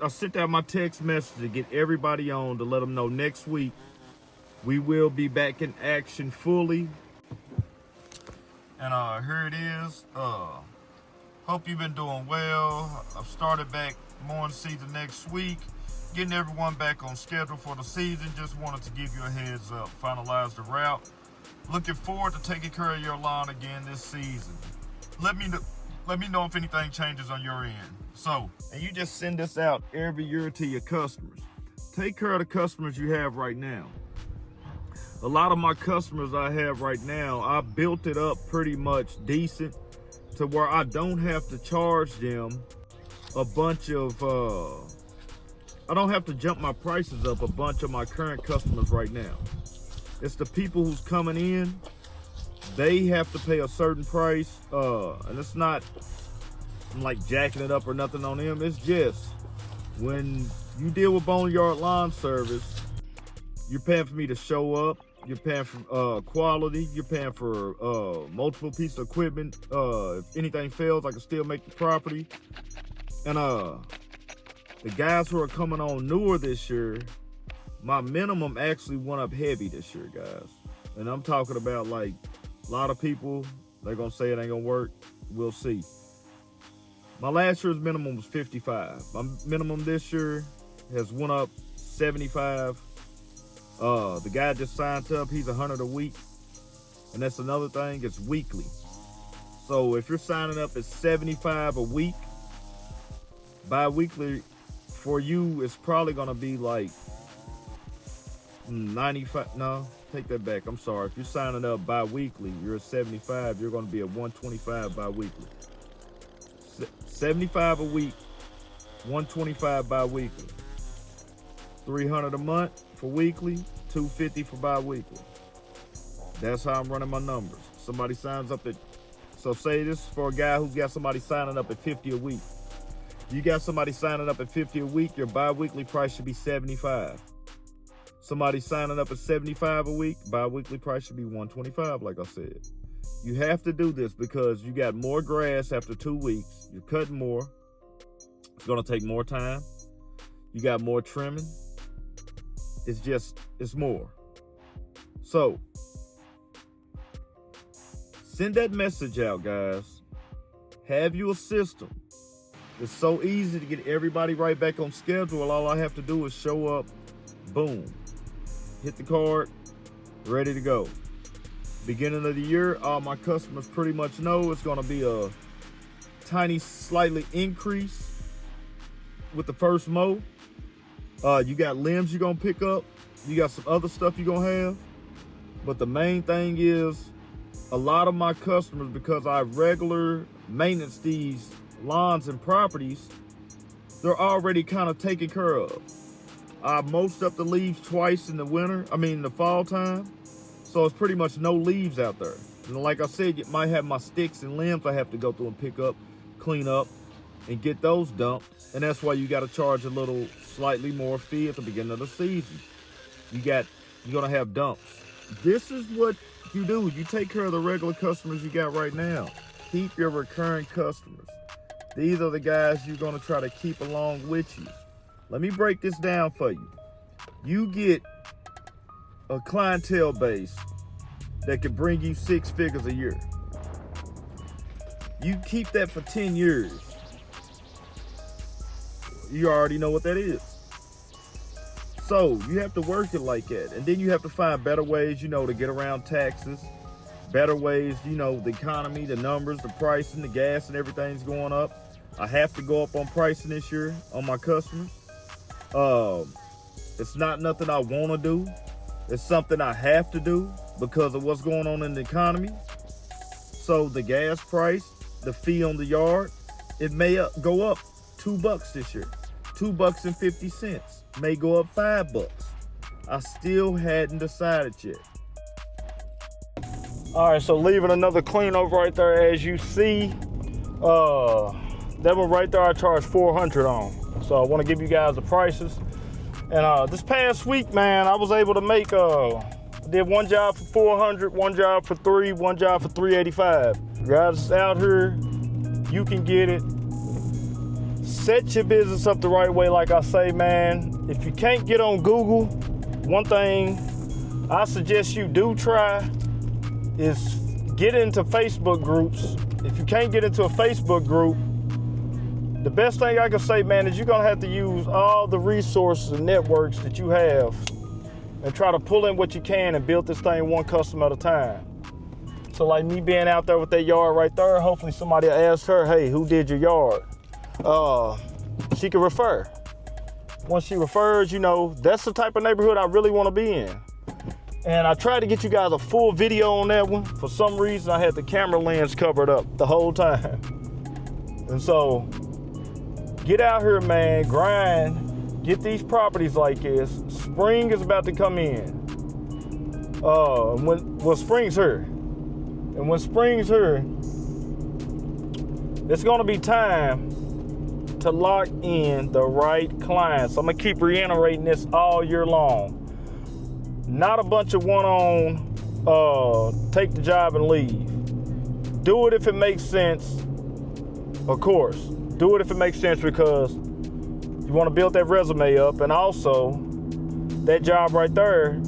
I sent out my text message to get everybody on to let them know next week we will be back in action fully. And here it is. Hope you've been doing well. I've started back mowing season next week, getting everyone back on schedule for the season. Just wanted to give you a heads up, finalize the route. Looking forward to taking care of your lawn again this season. Let me know if anything changes on your end. So, and you just send this out every year to your customers. Take care of the customers you have right now. A lot of my customers I have right now, I built it up pretty much decent to where I don't have to charge them a bunch of, I don't have to jump my prices up a bunch of my current customers right now. It's the people who's coming in, they have to pay a certain price, and it's not like jacking it up or nothing on them. It's just when you deal with Boneyard Lawn Service, you're paying for me to show up. You're paying for quality. You're paying for multiple pieces of equipment. If anything fails, I can still make the property. And the guys who are coming on newer this year, my minimum actually went up heavy this year, guys. And I'm talking about like a lot of people, they're gonna say it ain't gonna work. We'll see. My last year's minimum was 55. My minimum this year has went up 75. The guy just signed up, he's 100 a week. And that's another thing, it's weekly. So if you're signing up at 75 a week, bi-weekly for you, it's probably gonna be like 95, no, take that back, I'm sorry. If you're signing up bi-weekly, you're at 75, you're gonna be at 125 bi-weekly. 75 a week, 125 bi-weekly. 300 a month for weekly, 250 for bi-weekly. That's how I'm running my numbers. Somebody signs up at, so say this is for a guy who got somebody signing up at 50 a week. You got somebody signing up at 50 a week, your bi-weekly price should be 75. Somebody signing up at 75 a week, bi-weekly price should be 125, like I said. You have to do this because you got more grass after 2 weeks. You're cutting more. It's gonna take more time. You got more trimming. It's more. So, send that message out, guys. Have you a system. It's so easy to get everybody right back on schedule. All I have to do is show up, boom, hit the card, ready to go. Beginning of the year, all my customers pretty much know it's gonna be a tiny, slightly increase with the first mow. You got limbs you're gonna pick up. You got some other stuff you're gonna have. But the main thing is, a lot of my customers, because I regular maintenance these lawns and properties, they're already kind of taken care of. I mulched up the leaves twice in the fall time. So it's pretty much no leaves out there. And like I said, you might have my sticks and limbs I have to go through and pick up, clean up, and get those dumped. And that's why you got to charge a little slightly more fee at the beginning of the season. You're gonna have dumps. This is what you do. You take care of the regular customers you got right now. Keep your recurring customers. These are the guys you're gonna try to keep along with you. Let me break this down for you. You get a clientele base that could bring you 6 figures a year. You keep that for 10 years. You already know what that is. So you have to work it like that. And then you have to find better ways, to get around taxes, better ways, the economy, the numbers, the pricing, the gas and everything's going up. I have to go up on pricing this year on my customers. It's not nothing I want to do. It's something I have to do because of what's going on in the economy. So the gas price, the fee on the yard, it may go up $2 this year. $2.50 may go up $5. I still hadn't decided yet. All right, so leaving another clean over right there, as you see. That one right there I charged $400 on. So I want to give you guys the prices. And this past week, man, I was able to make, did one job for $400, one job for $300, one job for $385. Guys out here, you can get it set your business up the right way. Like I say, man, if you can't get on Google, one thing I suggest you do try is get into Facebook groups. If you can't get into a Facebook group, the best thing I can say, man, is you're gonna have to use all the resources and networks that you have and try to pull in what you can and build this thing one customer at a time. So like me being out there with that yard right there, hopefully somebody will ask her, hey, who did your yard? She can refer. Once she refers, you know, that's the type of neighborhood I really want to be in. And I tried to get you guys a full video on that one. For some reason, I had the camera lens covered up the whole time. And so, get out here, man, grind, get these properties like this. Spring is about to come in. Spring's here. And when spring's here, it's gonna be time to lock in the right clients. I'm gonna keep reiterating this all year long. Not a bunch of one-on, take the job and leave. Do it if it makes sense, of course. Do it if it makes sense because you wanna build that resume up, and also that job right there,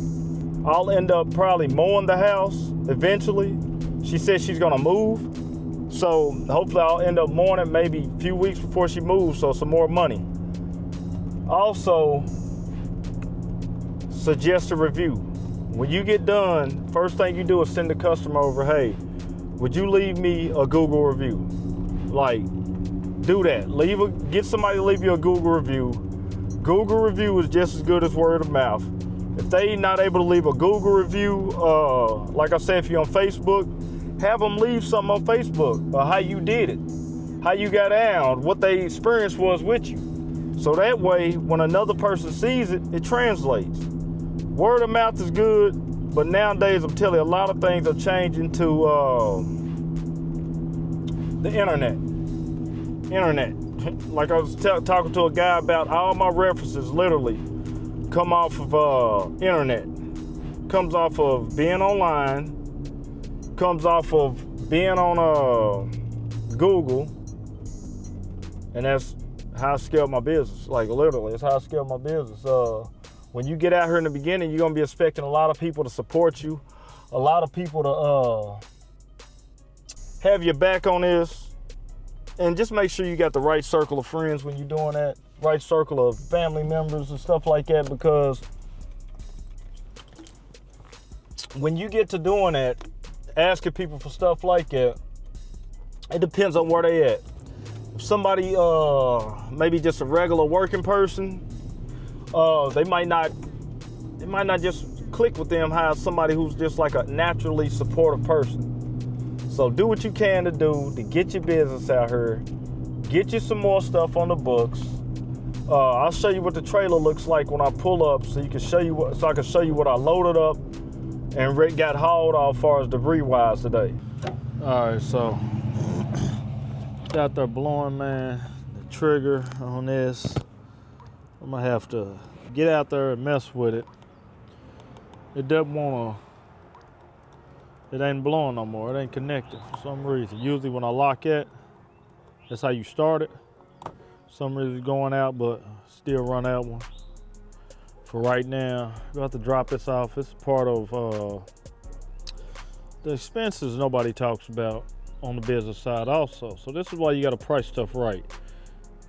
I'll end up probably mowing the house eventually. She said she's gonna move. So hopefully I'll end up mowing it maybe a few weeks before she moves, so some more money. Also, suggest a review. When you get done, first thing you do is send the customer over, hey, would you leave me a Google review? Like, do that. Get somebody to leave you a Google review. Google review is just as good as word of mouth. If they not able to leave a Google review, like I said, if you're on Facebook, have them leave something on Facebook, how you did it, how you got down, what their experience was with you. So that way, when another person sees it, it translates. Word of mouth is good, but nowadays, I'm telling you, a lot of things are changing to the internet. Like I was talking to a guy about, all my references literally come off of internet. Comes off of being online, comes off of being on Google, and that's how I scale my business. Like literally, it's how I scale my business. When you get out here in the beginning, you're gonna be expecting a lot of people to support you, a lot of people to have your back on this, and just make sure you got the right circle of friends when you're doing that, right circle of family members and stuff like that, because when you get to doing that, asking people for stuff like that, it depends on where they at. If somebody maybe just a regular working person, they might not just click with them how somebody who's just like a naturally supportive person. So do what you can to do to get your business out here, get you some more stuff on the books. I'll show you what the trailer looks like when I pull up, so I can show you what I loaded up and got hauled off as far as debris wise today. All right, so out there blowing, man, the trigger on this. I'm gonna have to get out there and mess with it. It doesn't wanna, it ain't blowing no more. It ain't connected for some reason. Usually when I lock it, that's how you start it. For some reason it's going out, but still run that one. For right now, we'll have to drop this off. It's part of the expenses nobody talks about on the business side also. So this is why you gotta price stuff right.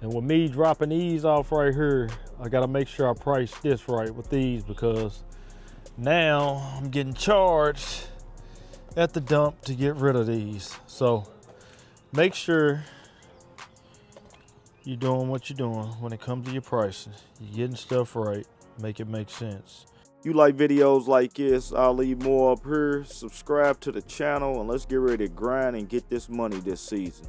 And with me dropping these off right here, I gotta make sure I price this right with these, because now I'm getting charged at the dump to get rid of these. So make sure you're doing what you're doing when it comes to your pricing. You're getting stuff right, make it make sense. You like videos like this, I'll leave more up here. Subscribe to the channel and let's get ready to grind and get this money this season.